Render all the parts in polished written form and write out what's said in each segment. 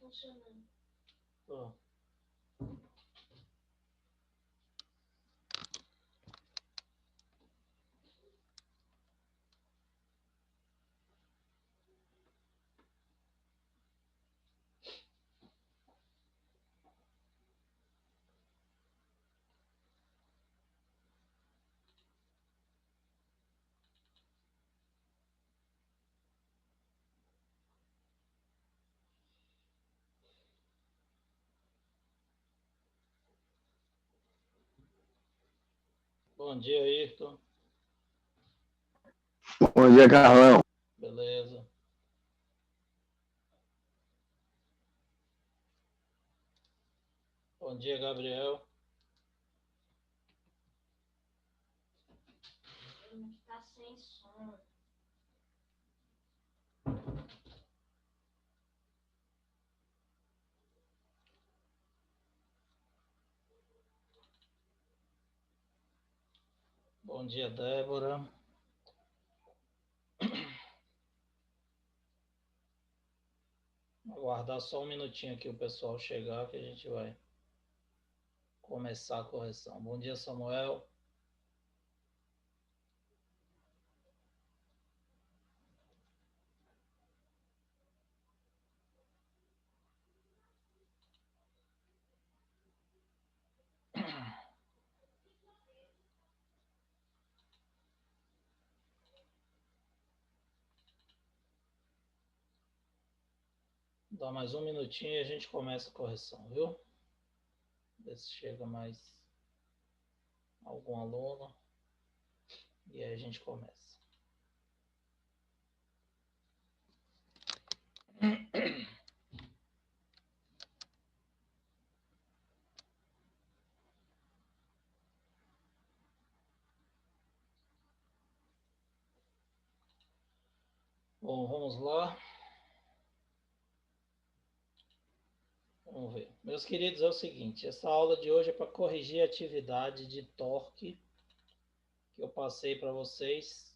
funcionando. Ó. Bom dia, Ayrton. Bom dia, Carlão. Beleza. Bom dia, Gabriel. Tá sem som. Bom dia, Débora. Vou aguardar só um minutinho aqui o pessoal chegar que a gente vai começar a correção. Bom dia, Samuel. Dá mais um minutinho e a gente começa a correção, viu? Ver se chega mais algum aluno. E aí a gente começa. Bom, vamos lá. Vamos ver. Meus queridos, é o seguinte, essa aula de hoje é para corrigir a atividade de torque que eu passei para vocês.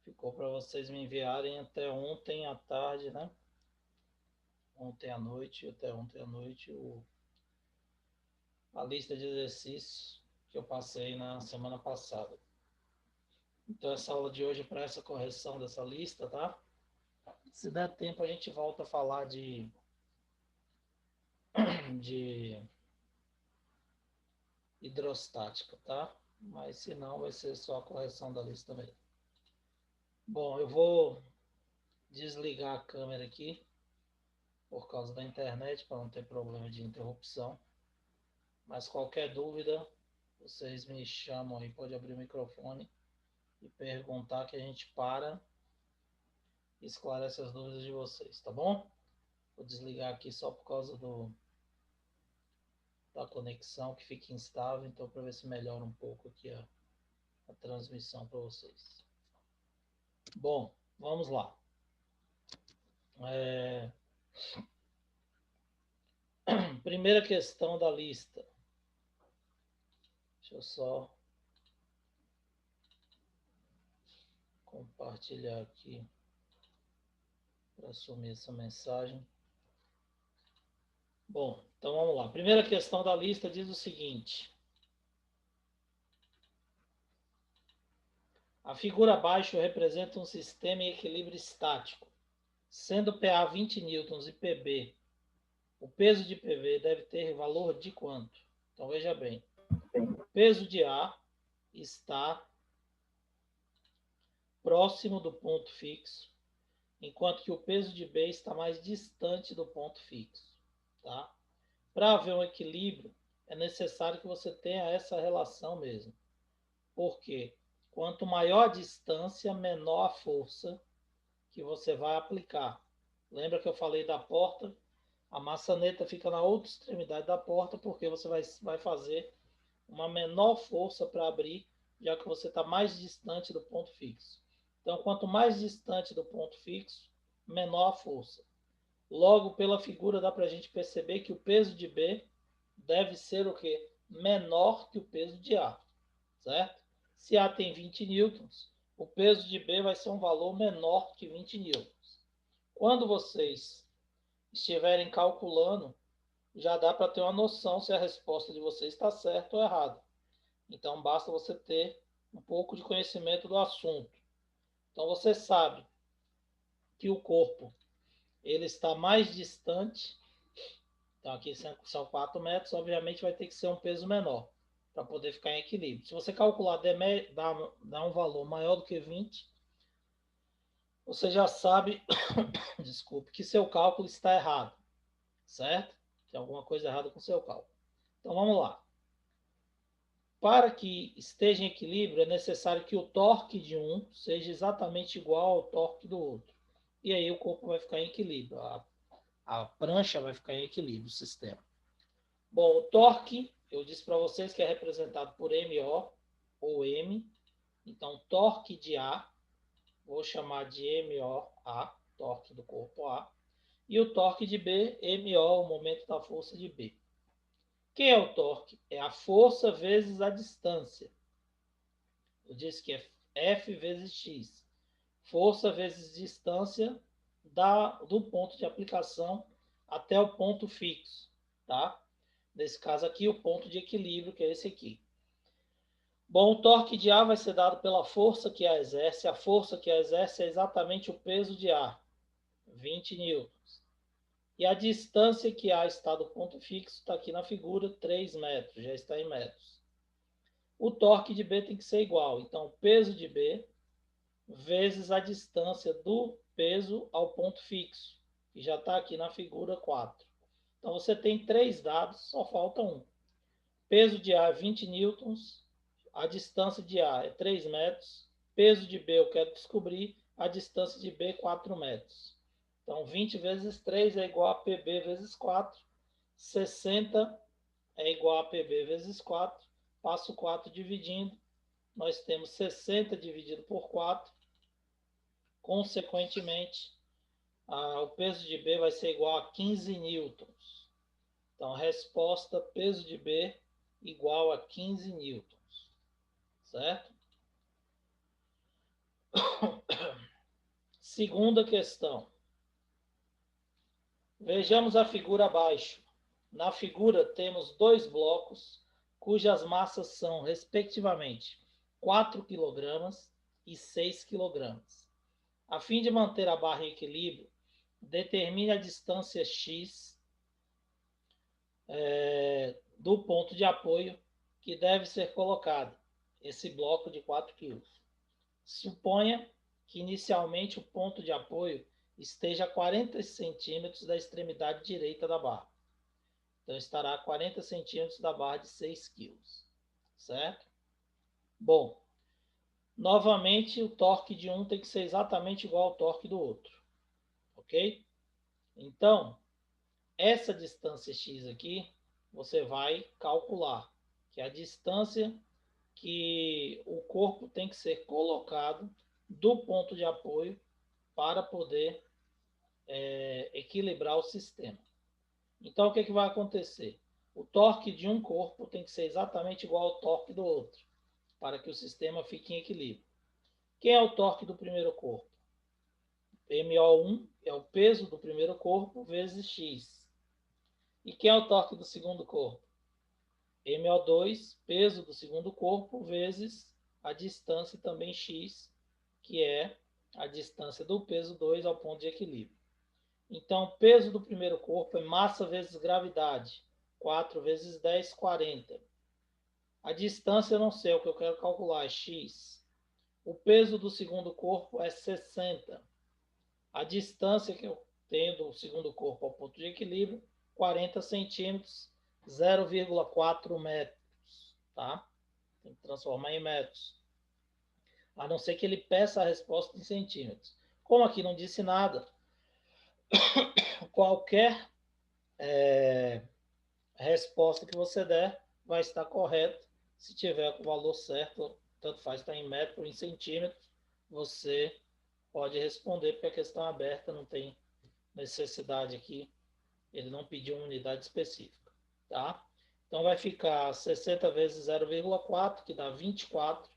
Ficou para vocês me enviarem até ontem à tarde, né? Ontem à noite, até ontem à noite, a lista de exercícios que eu passei na semana passada. Então, essa aula de hoje é para essa correção dessa lista, tá? Se der tempo, a gente volta a falar de hidrostática, tá? Mas se não, vai ser só a correção da lista mesmo. Bom, eu vou desligar a câmera aqui por causa da internet, para não ter problema de interrupção. Mas qualquer dúvida, vocês me chamam aí, pode abrir o microfone e perguntar que a gente para e esclarece as dúvidas de vocês, tá bom? Vou desligar aqui só por causa da conexão que fica instável, então para ver se melhora um pouco aqui a transmissão para vocês. Bom, vamos lá. Primeira questão da lista. Deixa eu só compartilhar aqui para assumir essa mensagem. Bom, então vamos lá. Primeira questão da lista diz o seguinte. A figura abaixo representa um sistema em equilíbrio estático, sendo PA 20 newtons e PB. O peso de PV deve ter valor de quanto? Então veja bem. O peso de A está próximo do ponto fixo, enquanto que o peso de B está mais distante do ponto fixo. Tá? Para haver um equilíbrio, é necessário que você tenha essa relação mesmo. Por quê? Quanto maior a distância, menor a força que você vai aplicar. Lembra que eu falei da porta? A maçaneta fica na outra extremidade da porta, porque você vai fazer uma menor força para abrir, já que você está mais distante do ponto fixo. Então, quanto mais distante do ponto fixo, menor a força. Logo, pela figura, dá para a gente perceber que o peso de B deve ser o quê? Menor que o peso de A, certo? Se A tem 20 newtons, o peso de B vai ser um valor menor que 20 newtons. Quando vocês estiverem calculando, já dá para ter uma noção se a resposta de vocês está certa ou errada. Então, basta você ter um pouco de conhecimento do assunto. Então, você sabe que o corpo ele está mais distante. Então, aqui são 4 metros, obviamente vai ter que ser um peso menor para poder ficar em equilíbrio. Se você calcular dá um valor maior do que 20, você já sabe, desculpe, que seu cálculo está errado, certo? Tem alguma coisa errada com o seu cálculo. Então, vamos lá. Para que esteja em equilíbrio, é necessário que o torque de um seja exatamente igual ao torque do outro. E aí o corpo vai ficar em equilíbrio, a prancha vai ficar em equilíbrio, o sistema. Bom, o torque, eu disse para vocês que é representado por MO ou M. Então, torque de A, vou chamar de MOA, torque do corpo A. E o torque de B, MO, o momento da força de B. Quem é o torque? É a força vezes a distância. Eu disse que é F vezes X. Força vezes distância do ponto de aplicação até o ponto fixo, tá? Nesse caso aqui, o ponto de equilíbrio, que é esse aqui. Bom, o torque de A vai ser dado pela força que A exerce. A força que A exerce é exatamente o peso de A, 20 newtons. E a distância que A está do ponto fixo está aqui na figura, 3 metros, já está em metros. O torque de B tem que ser igual. Então, o peso de B vezes a distância do peso ao ponto fixo, que já está aqui na figura 4. Então, você tem 3 dados, só falta um. Peso de A é 20 newtons, a distância de A é 3 metros, peso de B eu quero descobrir, a distância de B é 4 metros. Então, 20 vezes 3 é igual a PB vezes 4, 60 é igual a PB vezes 4, passo 4 dividindo, nós temos 60 dividido por 4, consequentemente, o peso de B vai ser igual a 15 newtons. Então, resposta, peso de B igual a 15 newtons, certo? Segunda questão. Vejamos a figura abaixo. Na figura temos 2 blocos, cujas massas são, respectivamente, 4 kg e 6 kg. A fim de manter a barra em equilíbrio, determine a distância x do ponto de apoio que deve ser colocado, esse bloco de 4 kg. Suponha que inicialmente o ponto de apoio esteja a 40 centímetros da extremidade direita da barra. Então, estará a 40 centímetros da barra de 6 kg. Certo? Bom, novamente o torque de um tem que ser exatamente igual ao torque do outro. Ok? Então, essa distância x aqui, você vai calcular, que é a distância que o corpo tem que ser colocado do ponto de apoio para poder equilibrar o sistema. Então, o que vai acontecer? O torque de um corpo tem que ser exatamente igual ao torque do outro, para que o sistema fique em equilíbrio. Quem é o torque do primeiro corpo? MO1 é o peso do primeiro corpo vezes X. E quem é o torque do segundo corpo? MO2, peso do segundo corpo, vezes a distância também X, que é a distância do peso 2 ao ponto de equilíbrio. Então, peso do primeiro corpo é massa vezes gravidade. 4 vezes 10, 40. A distância eu não sei, o que eu quero calcular é x. O peso do segundo corpo é 60. A distância que eu tenho do segundo corpo ao ponto de equilíbrio, 40 centímetros, 0,4 metros. Tá? Tem que transformar em metros. A não ser que ele peça a resposta em centímetros. Como aqui não disse nada, qualquer resposta que você der vai estar correta. Se tiver o valor certo, tanto faz estar em metro ou em centímetro, você pode responder, porque a questão é aberta, não tem necessidade aqui, ele não pediu uma unidade específica. Tá? Então vai ficar 60 vezes 0,4, que dá 24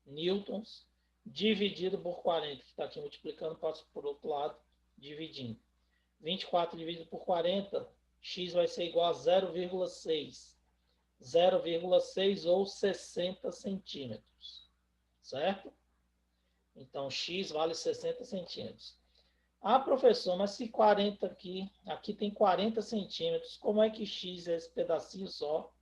newtons, dividido por 40, que está aqui multiplicando, passo por outro lado, dividindo. 24 dividido por 40, x vai ser igual a 0,6. 0,6 ou 60 centímetros, certo? Então, x vale 60 centímetros. Ah, professor, mas se 40 aqui tem 40 centímetros, como é que x, esse pedacinho só,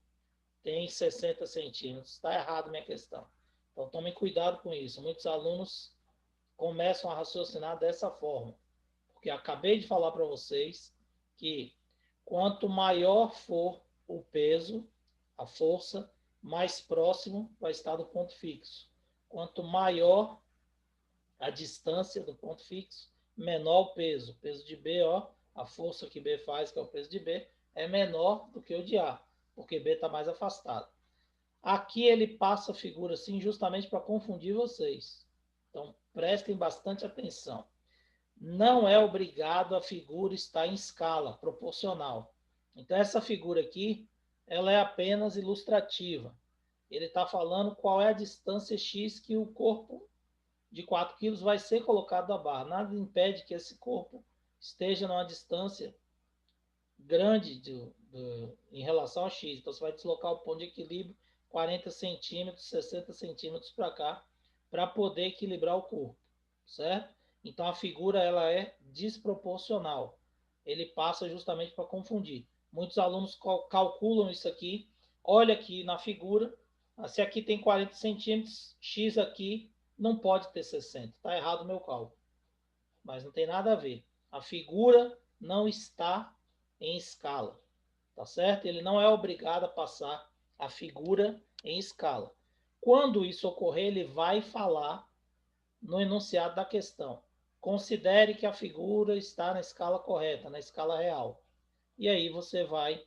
tem 60 centímetros? Está errado minha questão. Então, tomem cuidado com isso. Muitos alunos começam a raciocinar dessa forma. Porque acabei de falar para vocês que quanto maior for o peso, a força, mais próximo vai estar do ponto fixo. Quanto maior a distância do ponto fixo, menor o peso. O peso de B, ó, a força que B faz, que é o peso de B, é menor do que o de A, porque B está mais afastado. Aqui ele passa a figura assim justamente para confundir vocês. Então, prestem bastante atenção. Não é obrigado a figura estar em escala proporcional. Então, essa figura aqui, ela é apenas ilustrativa. Ele está falando qual é a distância X que o corpo de 4 quilos vai ser colocado da barra. Nada impede que esse corpo esteja numa distância grande em relação a X. Então, você vai deslocar o ponto de equilíbrio 40 centímetros, 60 centímetros para cá, para poder equilibrar o corpo, certo? Então, a figura ela é desproporcional. Ele passa justamente para confundir. Muitos alunos calculam isso aqui. Olha aqui na figura. Se aqui tem 40 centímetros, X aqui não pode ter 60. Está errado o meu cálculo. Mas não tem nada a ver. A figura não está em escala. Tá certo? Ele não é obrigado a passar a figura em escala. Quando isso ocorrer, ele vai falar no enunciado da questão. Considere que a figura está na escala correta, na escala real. E aí você vai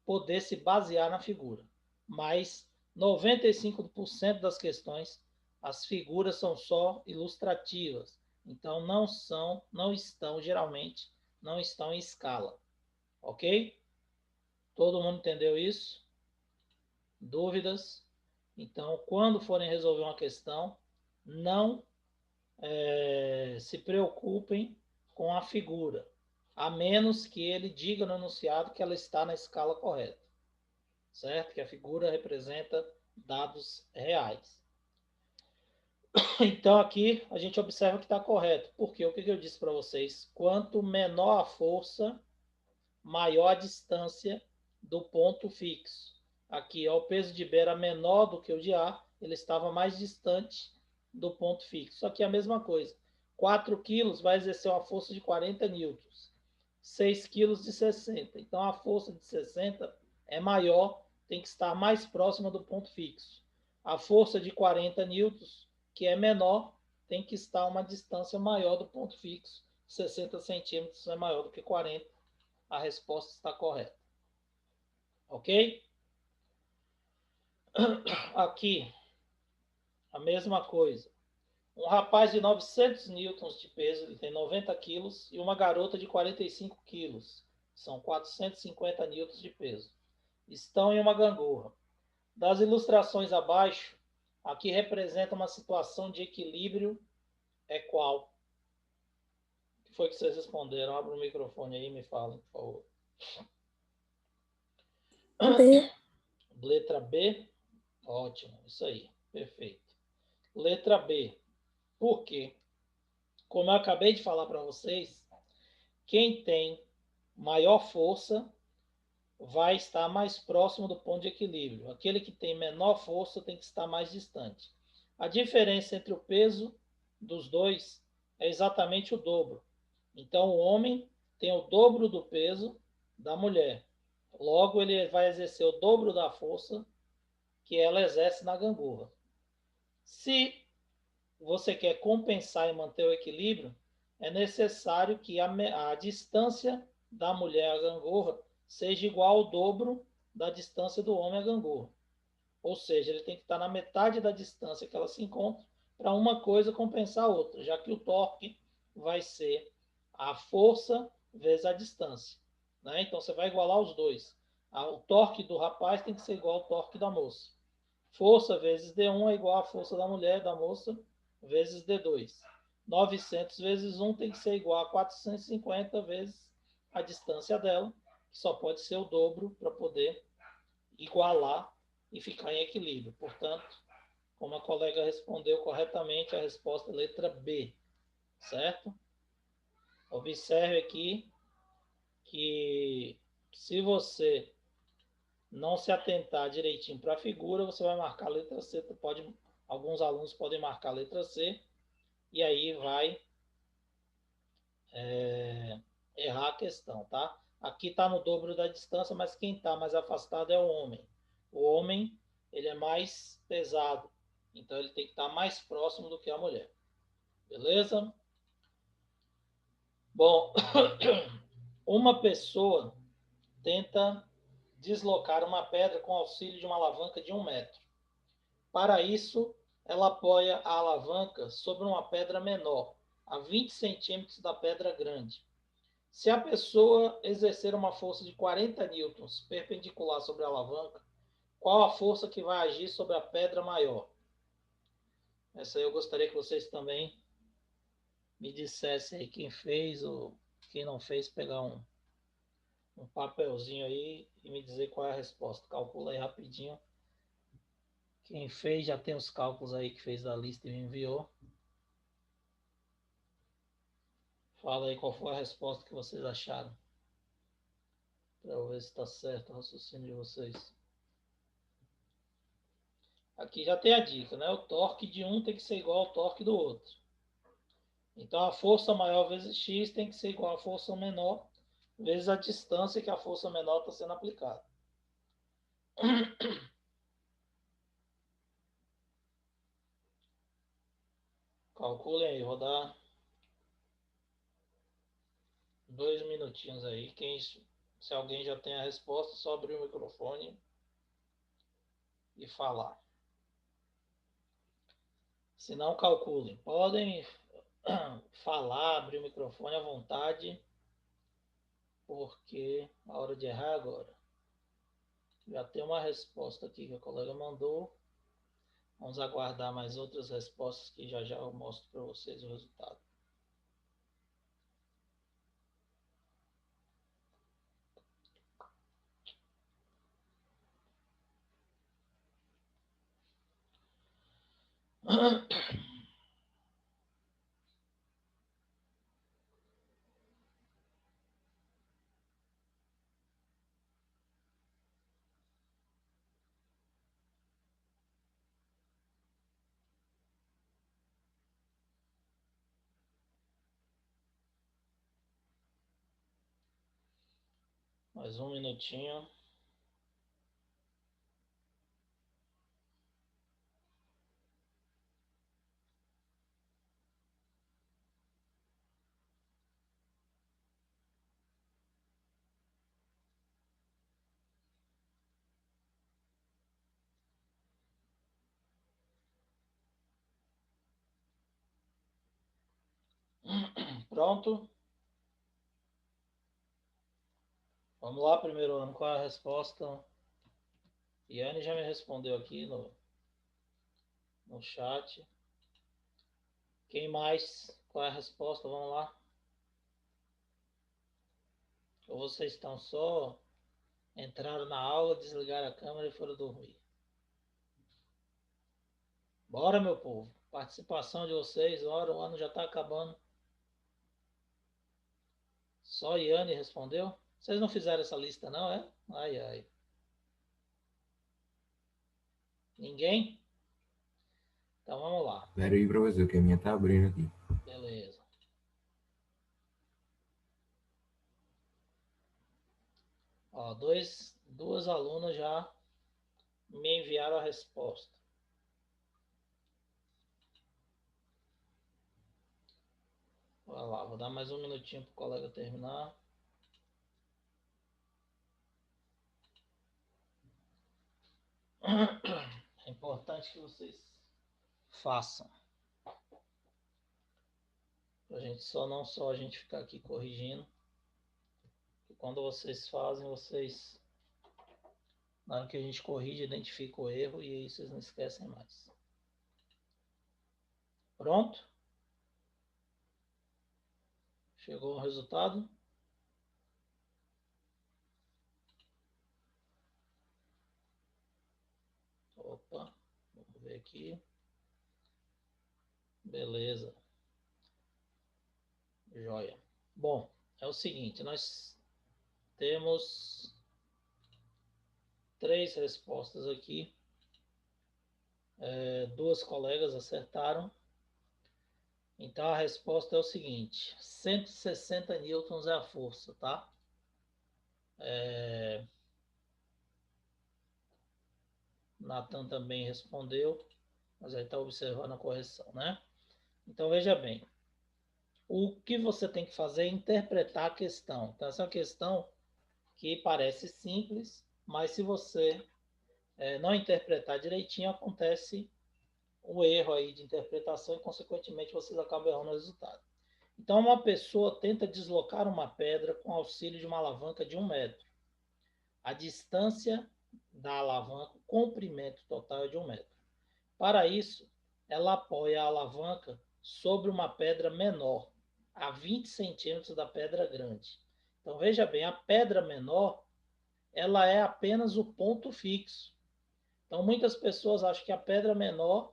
poder se basear na figura. Mas 95% das questões, as figuras são só ilustrativas. Então geralmente, não estão em escala. Ok? Todo mundo entendeu isso? Dúvidas? Então, quando forem resolver uma questão, não se preocupem com a figura, a menos que ele diga no enunciado que ela está na escala correta, certo? Que a figura representa dados reais. Então, aqui a gente observa que está correto, porque o que eu disse para vocês? Quanto menor a força, maior a distância do ponto fixo. Aqui, ó, o peso de B era menor do que o de A, ele estava mais distante do ponto fixo. Aqui é a mesma coisa. 4 quilos vai exercer uma força de 40 newtons. 6 quilos de 60. Então, a força de 60 é maior, tem que estar mais próxima do ponto fixo. A força de 40 newtons, que é menor, tem que estar a uma distância maior do ponto fixo. 60 centímetros é maior do que 40. A resposta está correta. Ok? Aqui, a mesma coisa. Um rapaz de 900 newtons de peso, ele tem 90 quilos, e uma garota de 45 quilos, são 450 newtons de peso. Estão em uma gangorra. Das ilustrações abaixo, aqui representa uma situação de equilíbrio qual? O que foi que vocês responderam? Abra o microfone aí e me falem, por favor. B. Letra B? Ótimo, isso aí, perfeito. Letra B. Por quê? Como eu acabei de falar para vocês, quem tem maior força vai estar mais próximo do ponto de equilíbrio. Aquele que tem menor força tem que estar mais distante. A diferença entre o peso dos dois é exatamente o dobro. Então, o homem tem o dobro do peso da mulher. Logo, ele vai exercer o dobro da força que ela exerce na gangorra. Se você quer compensar e manter o equilíbrio, é necessário que a distância da mulher à gangorra seja igual ao dobro da distância do homem à gangorra. Ou seja, ele tem que estar na metade da distância que ela se encontra para uma coisa compensar a outra, já que o torque vai ser a força vezes a distância. Né? Então, você vai igualar os dois. O torque do rapaz tem que ser igual ao torque da moça. Força vezes D1 é igual à força da mulher, da moça, vezes D2. 900 vezes 1 tem que ser igual a 450 vezes a distância dela, que só pode ser o dobro para poder igualar e ficar em equilíbrio. Portanto, como a colega respondeu corretamente, a resposta é letra B, certo? Observe aqui que se você não se atentar direitinho para a figura, você vai marcar a letra C. Alguns alunos podem marcar a letra C e aí vai errar a questão, tá? Aqui está no dobro da distância, mas quem está mais afastado é o homem. O homem, ele é mais pesado, então ele tem que estar mais próximo do que a mulher. Beleza? Bom, uma pessoa tenta deslocar uma pedra com auxílio de uma alavanca de 1 metro. Para isso, ela apoia a alavanca sobre uma pedra menor, a 20 centímetros da pedra grande. Se a pessoa exercer uma força de 40 newtons perpendicular sobre a alavanca, qual a força que vai agir sobre a pedra maior? Essa aí eu gostaria que vocês também me dissessem aí quem fez ou quem não fez, pegar um papelzinho aí e me dizer qual é a resposta. Calcula aí rapidinho. Quem fez já tem os cálculos aí que fez da lista e me enviou. Fala aí qual foi a resposta que vocês acharam. Para eu ver se está certo o raciocínio de vocês. Aqui já tem a dica, né? O torque de um tem que ser igual ao torque do outro. Então a força maior vezes x tem que ser igual à força menor vezes a distância que a força menor está sendo aplicada. Calculem aí, vou dar 2 minutinhos aí. Se alguém já tem a resposta, só abrir o microfone e falar. Se não, calculem. Podem falar, abrir o microfone à vontade, porque a hora de errar é agora. Já tem uma resposta aqui que a colega mandou. Vamos aguardar mais outras respostas que já eu mostro para vocês o resultado. Mais um minutinho. Pronto? Vamos lá, primeiro ano, qual é a resposta? Iane já me respondeu aqui no chat. Quem mais? Qual é a resposta? Vamos lá. Ou vocês estão só entraram na aula, desligaram a câmera e foram dormir? Bora, meu povo. Participação de vocês, bora, o ano já está acabando. Só Iane respondeu? Vocês não fizeram essa lista não, é? Ai, ai. Ninguém? Então vamos lá. Espera aí, professor, que a minha tá abrindo aqui. Beleza. Ó, duas alunas já me enviaram a resposta. Olha lá, vou dar mais um minutinho para o colega terminar. É importante que vocês façam. Pra gente não só a gente ficar aqui corrigindo. E quando vocês fazem, na hora que a gente corrige, identifica o erro e aí vocês não esquecem mais. Pronto? Chegou o resultado? aqui. Beleza. Joia. Bom, é o seguinte, nós temos 3 respostas aqui. 2 colegas acertaram. Então a resposta é o seguinte: 160 newtons é a força, tá? Nathan também respondeu, mas aí está observando a correção, né? Então veja bem, o que você tem que fazer é interpretar a questão. Então essa é uma questão que parece simples, mas se você não interpretar direitinho, acontece o erro aí de interpretação e, consequentemente, vocês acabam errando o resultado. Então, uma pessoa tenta deslocar uma pedra com auxílio de uma alavanca de 1 metro. A distância da alavanca, o comprimento total é de 1 metro. Para isso, ela apoia a alavanca sobre uma pedra menor, a 20 centímetros da pedra grande. Então, veja bem, a pedra menor, ela é apenas o ponto fixo. Então, muitas pessoas acham que a pedra menor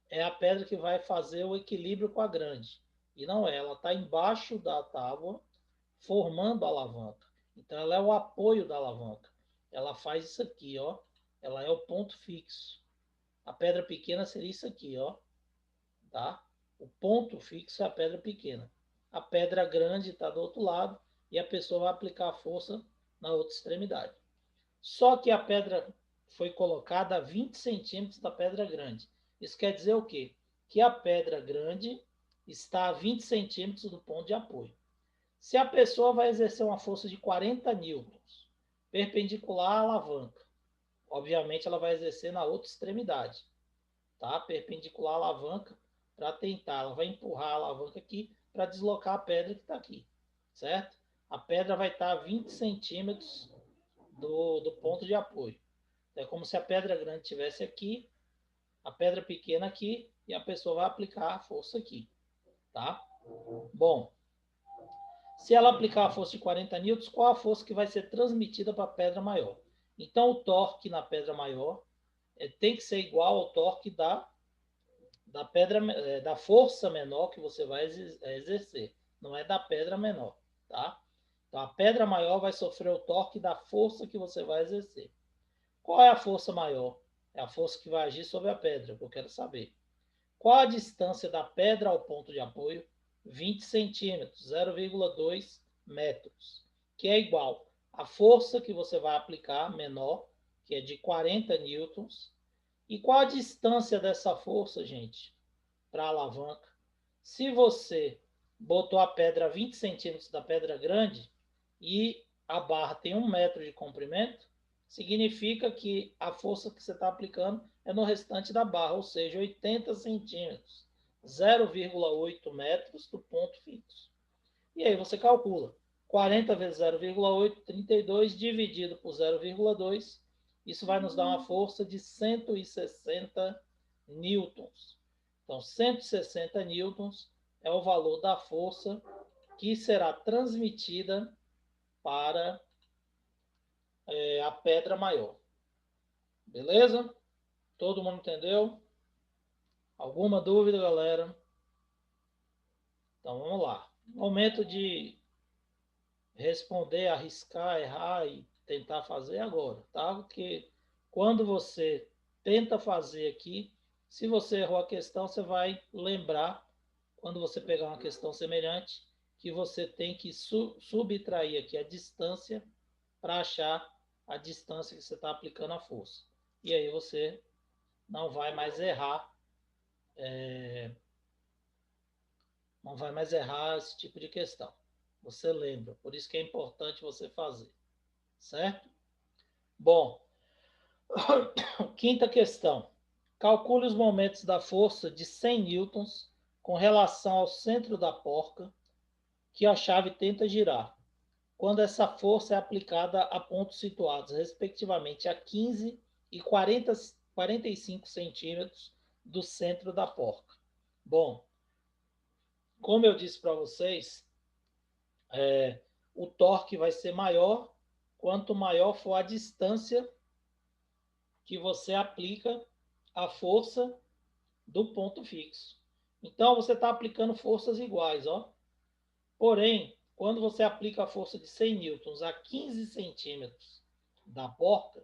é a pedra que vai fazer o equilíbrio com a grande. E não é, ela está embaixo da tábua, formando a alavanca. Então, ela é o apoio da alavanca. Ela faz isso aqui, ó. Ela é o ponto fixo. A pedra pequena seria isso aqui, ó. Tá? O ponto fixo é a pedra pequena. A pedra grande está do outro lado e a pessoa vai aplicar a força na outra extremidade. Só que a pedra foi colocada a 20 centímetros da pedra grande. Isso quer dizer o quê? Que a pedra grande está a 20 centímetros do ponto de apoio. Se a pessoa vai exercer uma força de 40 newtons, perpendicular à alavanca, obviamente ela vai exercer na outra extremidade, tá? Perpendicular à alavanca para tentar, ela vai empurrar a alavanca aqui para deslocar a pedra que está aqui, certo? A pedra vai estar a 20 centímetros do ponto de apoio. É como se a pedra grande estivesse aqui, a pedra pequena aqui, e a pessoa vai aplicar a força aqui, tá? Bom, se ela aplicar a força de 40 newtons, qual a força que vai ser transmitida para a pedra maior? Então, o torque na pedra maior tem que ser igual ao torque da força menor que você vai exercer, não é da pedra menor, tá? Então, a pedra maior vai sofrer o torque da força que você vai exercer. Qual é a força maior? É a força que vai agir sobre a pedra, que eu quero saber. Qual a distância da pedra ao ponto de apoio? 20 centímetros, 0,2 metros, que é igual à força que você vai aplicar, menor, que é de 40 newtons. E qual a distância dessa força, gente, para a alavanca? Se você botou a pedra a 20 centímetros da pedra grande e a barra tem 1 metro de comprimento, significa que a força que você está aplicando é no restante da barra, ou seja, 80 centímetros, 0,8 metros do ponto fixo. E aí você calcula 40 vezes 0,8, 32, dividido por 0,2, isso vai nos dar uma força de 160 newtons. Então, 160 newtons é o valor da força que será transmitida para a pedra maior. Beleza? Todo mundo entendeu? Alguma dúvida, galera? Então vamos lá. Momento de responder, arriscar, errar e tentar fazer agora, tá? Porque quando você tenta fazer aqui, se você errou a questão, você vai lembrar, quando você pegar uma questão semelhante, que você tem que subtrair aqui a distância para achar a distância que você está aplicando a força. E aí você não vai mais errar, não vai mais errar esse tipo de questão. Você lembra, por isso que é importante você fazer, certo? Bom, quinta questão. Calcule os momentos da força de 100 newtons com relação ao centro da porca que a chave tenta girar, quando essa força é aplicada a pontos situados, respectivamente, a 15 e 45 centímetros do centro da porca. Bom, como eu disse para vocês, o torque vai ser maior quanto maior for a distância que você aplica a força do ponto fixo. Então, você está aplicando forças iguais, ó. Porém, quando você aplica a força de 100 newtons a 15 centímetros da porta,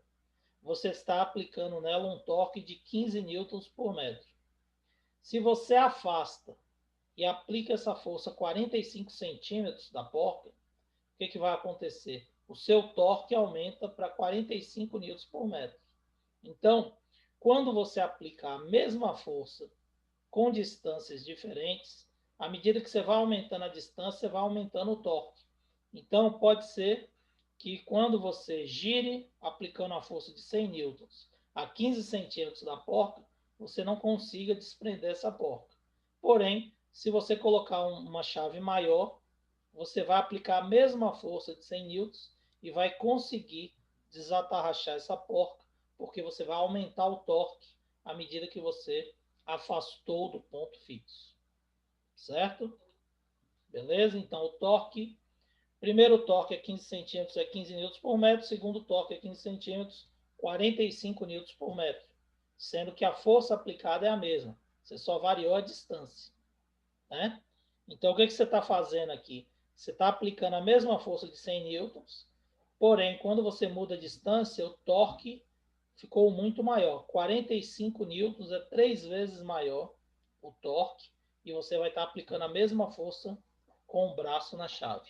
você está aplicando nela um torque de 15 newtons por metro. Se você afasta e aplica essa força a 45 centímetros da porta, o que vai acontecer? O seu torque aumenta para 45 newtons por metro. Então, quando você aplica a mesma força com distâncias diferentes, à medida que você vai aumentando a distância, você vai aumentando o torque. Então, pode ser que quando você gire aplicando a força de 100 newtons a 15 centímetros da porca, você não consiga desprender essa porca. Porém, se você colocar uma chave maior, você vai aplicar a mesma força de 100 newtons e vai conseguir desatarrachar essa porca, porque você vai aumentar o torque à medida que você afastou do ponto fixo. Certo? Beleza? Então, o torque, primeiro torque é 15 centímetros, é 15 newtons por metro. Segundo torque é 15 centímetros, 45 newtons por metro. Sendo que a força aplicada é a mesma. Você só variou a distância. Né? Então, o que você está fazendo aqui? Você está aplicando a mesma força de 100 newtons, porém, quando você muda a distância, o torque ficou muito maior. 45 newtons é 3 vezes maior o torque, e você vai estar aplicando a mesma força com o braço na chave.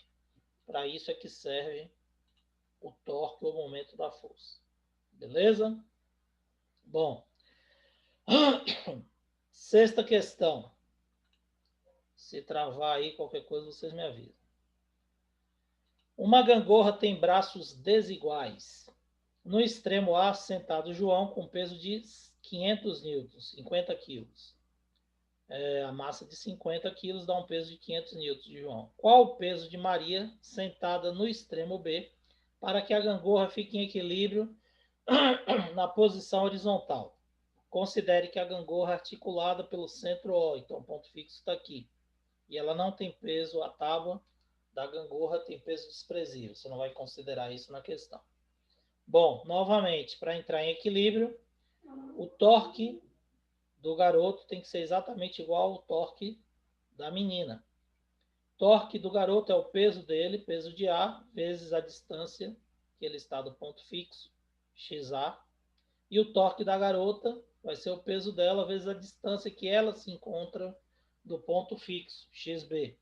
Para isso é que serve o torque, o momento da força. Beleza? Bom. Sexta questão. Se travar aí qualquer coisa, vocês me avisam. Uma gangorra tem braços desiguais. No extremo A, sentado João, com peso de 500 newtons, 50 quilos. A massa de 50 quilos dá um peso de 500 newtons de João. Qual o peso de Maria, sentada no extremo B, para que a gangorra fique em equilíbrio na posição horizontal? Considere que a gangorra é articulada pelo centro O, então o ponto fixo está aqui. E ela não tem peso, a tábua da gangorra tem peso desprezível. Você não vai considerar isso na questão. Bom, novamente, para entrar em equilíbrio, o torque do garoto tem que ser exatamente igual ao torque da menina. Torque do garoto é o peso dele, peso de A, vezes a distância que ele está do ponto fixo, XA. E o torque da garota vai ser o peso dela, vezes a distância que ela se encontra do ponto fixo, XB.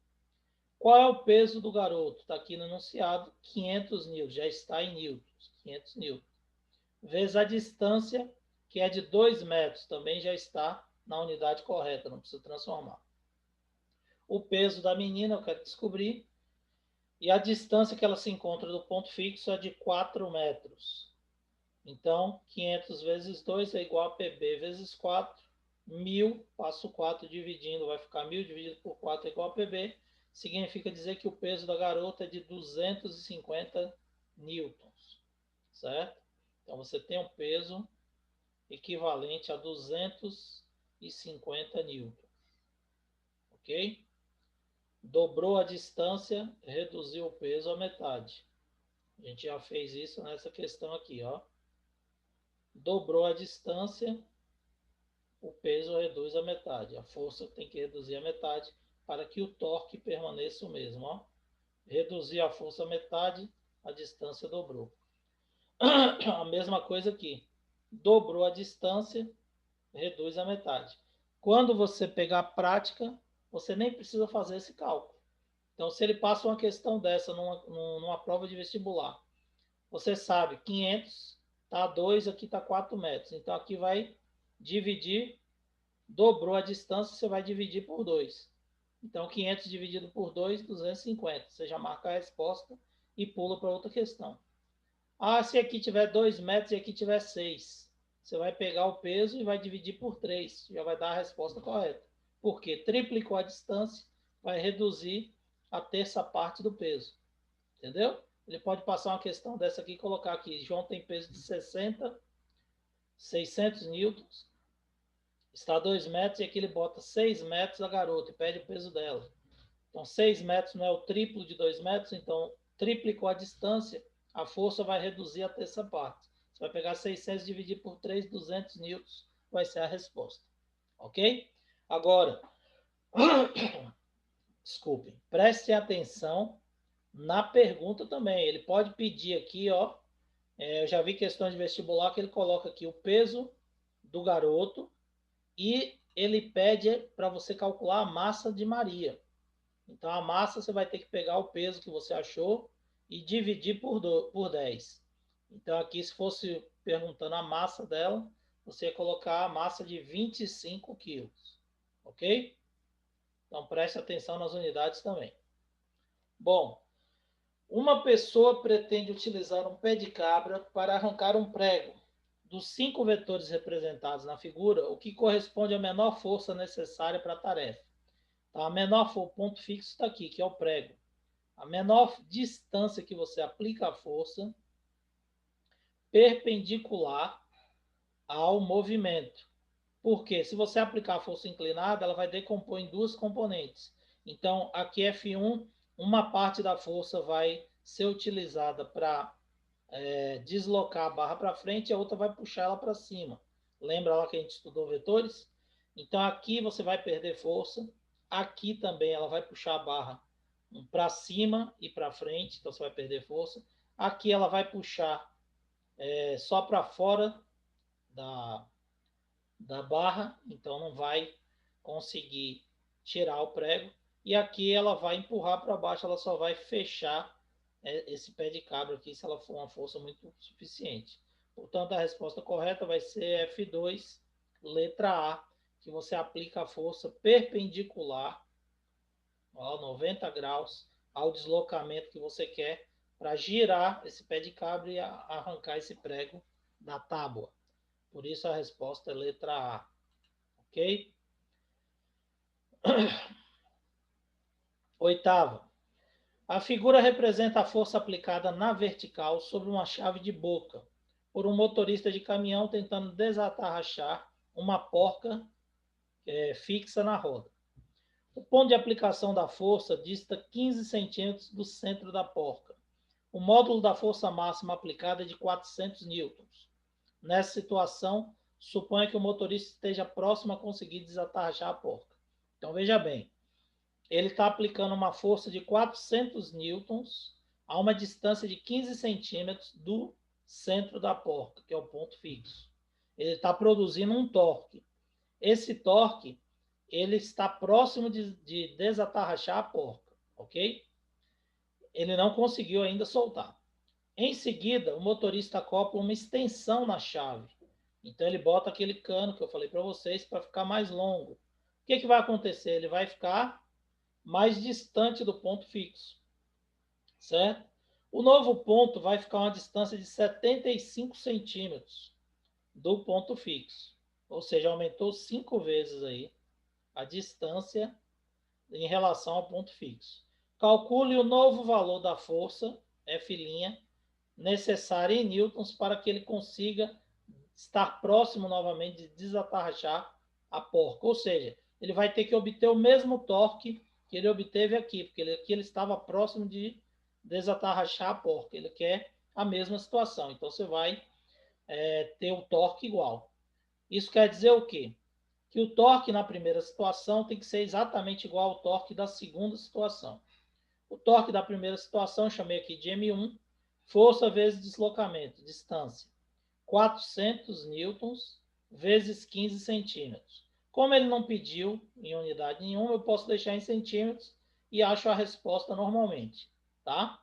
Qual é o peso do garoto? Está aqui no enunciado, 500 newtons, já está em newtons, 500 newtons. Vezes a distância, que é de 2 metros, também já está na unidade correta, não precisa transformar. O peso da menina eu quero descobrir, e a distância que ela se encontra do ponto fixo é de 4 metros. Então, 500 vezes 2 é igual a PB vezes 4, 1000, passo 4 dividindo, vai ficar 1000 dividido por 4 é igual a PB, significa dizer que o peso da garota é de 250 newtons, certo? Então, você tem um peso equivalente a 250 newtons, ok? Dobrou a distância, reduziu o peso à metade. A gente já fez isso nessa questão aqui, ó. Dobrou a distância, o peso reduz a metade. A força tem que reduzir a metade para que o torque permaneça o mesmo, ó. Reduzir a força a metade, a distância dobrou. A mesma coisa aqui. Dobrou a distância, reduz a metade. Quando você pegar a prática, você nem precisa fazer esse cálculo. Então, se ele passa uma questão dessa numa prova de vestibular, você sabe, 500 está 2, aqui está 4 metros. Então, aqui vai dividir, dobrou a distância, você vai dividir por 2. Então, 500 dividido por 2, 250. Você já marca a resposta e pula para outra questão. Ah, se aqui tiver 2 metros e aqui tiver 6. Você vai pegar o peso e vai dividir por 3. Já vai dar a resposta correta. Porque triplicou a distância, vai reduzir a terça parte do peso. Entendeu? Ele pode passar uma questão dessa aqui e colocar aqui. João tem peso de 600 newtons. Está a 2 metros e aqui ele bota 6 metros a garota e pede o peso dela. Então, 6 metros não é o triplo de 2 metros, então triplicou a distância, a força vai reduzir a terça parte. Você vai pegar 600 e dividir por 3, 200 newtons, vai ser a resposta. ok? Agora, desculpe, preste atenção na pergunta também. Ele pode pedir aqui, ó, eu já vi questões de vestibular que ele coloca aqui o peso do garoto e ele pede para você calcular a massa de Maria. Então, a massa você vai ter que pegar o peso que você achou e dividir por 10. Então, aqui, se fosse perguntando a massa dela, você ia colocar a massa de 25 quilos. Ok? Então, preste atenção nas unidades também. Bom, uma pessoa pretende utilizar um pé de cabra para arrancar um prego. Dos 5 vetores representados na figura, o que corresponde à menor força necessária para a tarefa? Então, a menor o ponto fixo está aqui, que é o prego. A menor distância que você aplica a força perpendicular ao movimento. Porque se você aplicar a força inclinada, ela vai decompor em duas componentes. Então, aqui F1, uma parte da força vai ser utilizada para deslocar a barra para frente e a outra vai puxar ela para cima. Lembra lá que a gente estudou vetores? Então, aqui você vai perder força. Aqui também ela vai puxar a barra para cima e para frente, então você vai perder força. Aqui ela vai puxar só para fora da barra, então não vai conseguir tirar o prego. E aqui ela vai empurrar para baixo, ela só vai fechar esse pé de cabra aqui se ela for uma força muito suficiente. Portanto, a resposta correta vai ser F2, letra A, que você aplica a força perpendicular, ó, 90 graus, ao deslocamento que você quer para girar esse pé de cabra e arrancar esse prego da tábua. Por isso a resposta é letra A. Ok? Oitava. A figura representa a força aplicada na vertical sobre uma chave de boca por um motorista de caminhão tentando desatarrachar uma porca fixa na roda. O ponto de aplicação da força dista 15 centímetros do centro da porca. O módulo da força máxima aplicada é de 400 newtons. Nessa situação, suponha que o motorista esteja próximo a conseguir desatarrachar a porca. Então, veja bem, ele está aplicando uma força de 400 newtons a uma distância de 15 centímetros do centro da porca, que é o ponto fixo. Ele está produzindo um torque. Esse torque, ele está próximo de desatarrachar a porca, ok? Ele não conseguiu ainda soltar. Em seguida, o motorista acopla uma extensão na chave. Então, ele bota aquele cano que eu falei para vocês para ficar mais longo. O que vai acontecer? Ele vai ficar mais distante do ponto fixo, certo? O novo ponto vai ficar a uma distância de 75 centímetros do ponto fixo. Ou seja, aumentou 5 vezes aí a distância em relação ao ponto fixo. Calcule o novo valor da força, F' necessária em newtons para que ele consiga estar próximo novamente de desatarrachar a porca. Ou seja, ele vai ter que obter o mesmo torque que ele obteve aqui, porque aqui ele estava próximo de desatarrachar a porca. Ele quer a mesma situação. Então, você vai ter o torque igual. Isso quer dizer o quê? Que o torque na primeira situação tem que ser exatamente igual ao torque da segunda situação. O torque da primeira situação eu chamei aqui de M1, força vezes deslocamento, distância, 400 newtons vezes 15 centímetros. Como ele não pediu em unidade nenhuma, eu posso deixar em centímetros e acho a resposta normalmente, tá?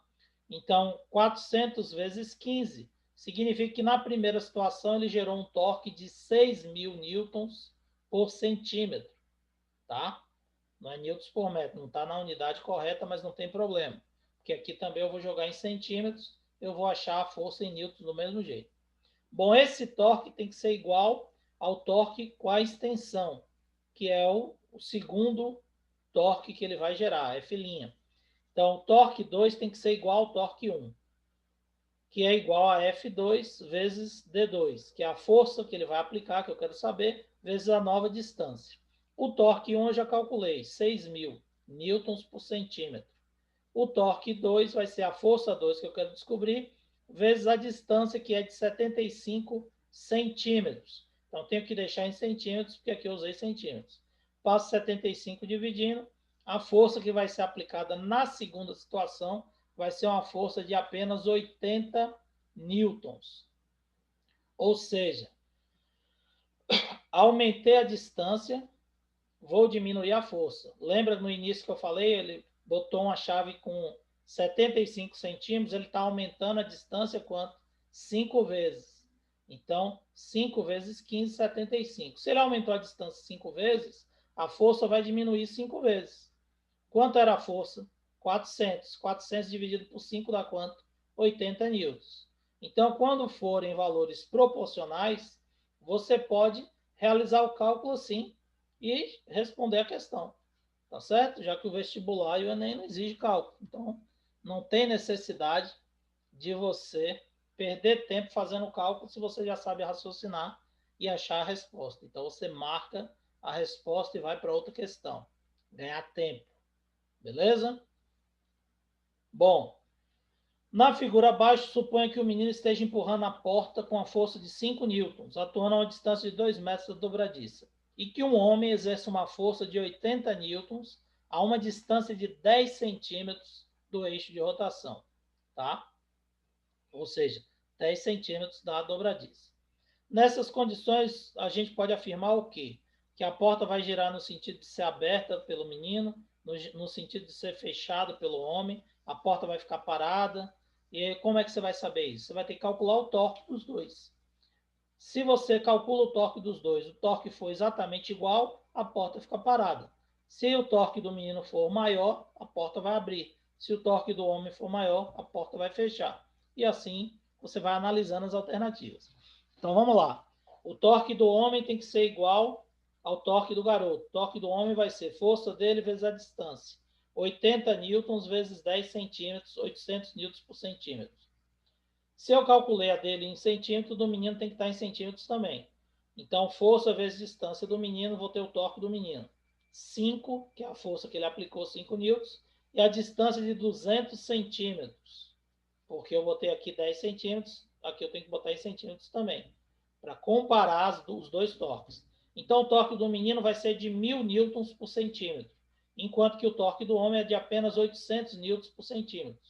Então, 400 vezes 15 significa que na primeira situação ele gerou um torque de 6.000 newtons por centímetro, tá? Não é newtons por metro, não está na unidade correta, mas não tem problema, porque aqui também eu vou jogar em centímetros, eu vou achar a força em newtons do mesmo jeito. Bom, esse torque tem que ser igual ao torque com a extensão, que é o segundo torque que ele vai gerar, F'. Então, o torque 2 tem que ser igual ao torque 1, que é igual a F2 vezes D2, que é a força que ele vai aplicar, que eu quero saber, vezes a nova distância. O torque 1 eu já calculei, 6.000 newtons por centímetro. O torque 2 vai ser a força 2 que eu quero descobrir, vezes a distância, que é de 75 centímetros. Então, eu tenho que deixar em centímetros, porque aqui eu usei centímetros. Passo 75 dividindo. A força que vai ser aplicada na segunda situação vai ser uma força de apenas 80 newtons. Ou seja, aumentei a distância, vou diminuir a força. Lembra no início que eu falei? Ele botou uma chave com 75 centímetros, ele está aumentando a distância quanto? 5 vezes. Então, 5 vezes 15, 75. Se ele aumentou a distância 5 vezes, a força vai diminuir 5 vezes. Quanto era a força? 400. 400 dividido por 5 dá quanto? 80 newtons. Então, quando forem valores proporcionais, você pode realizar o cálculo assim e responder a questão. Tá certo? Já que o vestibular e o Enem não exige cálculo. Então, não tem necessidade de você perder tempo fazendo cálculo se você já sabe raciocinar e achar a resposta. Então, você marca a resposta e vai para outra questão. Ganhar tempo. Beleza? Bom, na figura abaixo, suponha que o menino esteja empurrando a porta com a força de 5 newtons, atuando a uma distância de 2 metros da dobradiça, e que um homem exerce uma força de 80 newtons a uma distância de 10 centímetros do eixo de rotação, tá? Ou seja, 10 centímetros da dobradiça. Nessas condições, a gente pode afirmar o quê? Que a porta vai girar no sentido de ser aberta pelo menino, no sentido de ser fechado pelo homem, a porta vai ficar parada. E como é que você vai saber isso? Você vai ter que calcular o torque dos dois. Se você calcula o torque dos dois, o torque for exatamente igual, a porta fica parada. Se o torque do menino for maior, a porta vai abrir. Se o torque do homem for maior, a porta vai fechar. E assim você vai analisando as alternativas. Então vamos lá. O torque do homem tem que ser igual ao torque do garoto. O torque do homem vai ser força dele vezes a distância. 80 newtons vezes 10 centímetros, 800 newtons por centímetro. Se eu calculei a dele em centímetros, do menino tem que estar em centímetros também. Então, força vezes distância do menino, vou ter o torque do menino. 5, que é a força que ele aplicou, 5 newtons, e a distância de 200 centímetros. Porque eu botei aqui 10 centímetros, aqui eu tenho que botar em centímetros também, para comparar os dois torques. Então, o torque do menino vai ser de 1000 newtons por centímetro, enquanto que o torque do homem é de apenas 800 newtons por centímetro.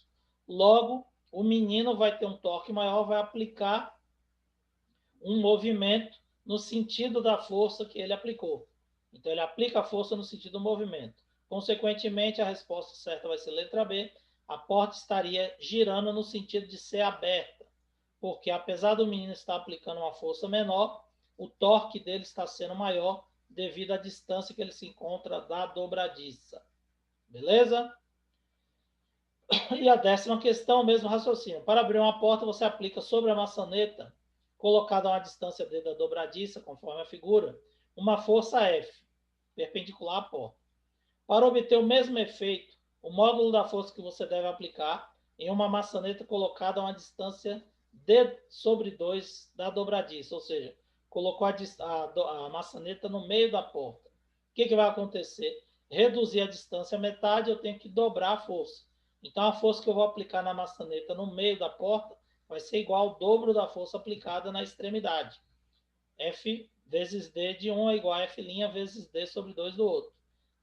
Logo, o menino vai ter um torque maior, vai aplicar um movimento no sentido da força que ele aplicou. Então, ele aplica a força no sentido do movimento. Consequentemente, a resposta certa vai ser letra B. A porta estaria girando no sentido de ser aberta, porque apesar do menino estar aplicando uma força menor, o torque dele está sendo maior devido à distância que ele se encontra da dobradiça. Beleza? E a 10ª questão, o mesmo raciocínio. Para abrir uma porta, você aplica sobre a maçaneta, colocada a uma distância D da dobradiça, conforme a figura, uma força F, perpendicular à porta. Para obter o mesmo efeito, o módulo da força que você deve aplicar em uma maçaneta colocada a uma distância D sobre 2 da dobradiça, ou seja, colocou a maçaneta no meio da porta. O que vai acontecer? Reduzir a distância à metade, eu tenho que dobrar a força. Então, a força que eu vou aplicar na maçaneta no meio da porta vai ser igual ao dobro da força aplicada na extremidade. F vezes D de um é igual a F' vezes D sobre 2 do outro.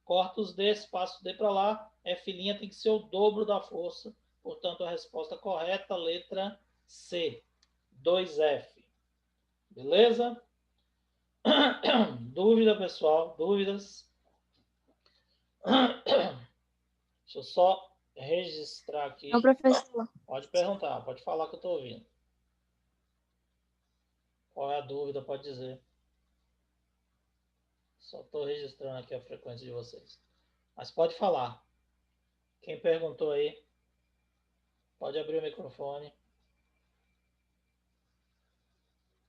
Corta os D, passo o D para lá, F' tem que ser o dobro da força. Portanto, a resposta correta, letra C, 2F. Beleza? Dúvida, pessoal? Dúvidas? Deixa eu só registrar aqui. Não, professor. Pode perguntar, pode falar que eu estou ouvindo. Qual é a dúvida? Pode dizer. Só estou registrando aqui a frequência de vocês. Mas pode falar. Quem perguntou aí, pode abrir o microfone.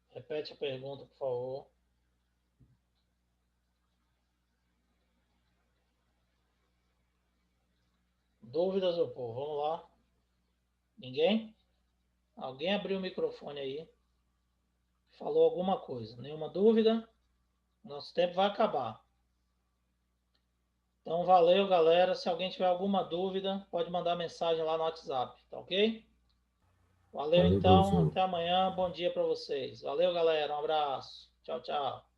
Repete a pergunta, por favor. Dúvidas, meu povo? Vamos lá. Ninguém? Alguém abriu o microfone aí? Falou alguma coisa? Nenhuma dúvida? Nosso tempo vai acabar. Então, valeu, galera. Se alguém tiver alguma dúvida, pode mandar mensagem lá no WhatsApp, tá ok? Valeu, Valeu, então. professor. Até amanhã. Bom dia para vocês. Valeu, galera. Um abraço. Tchau, tchau.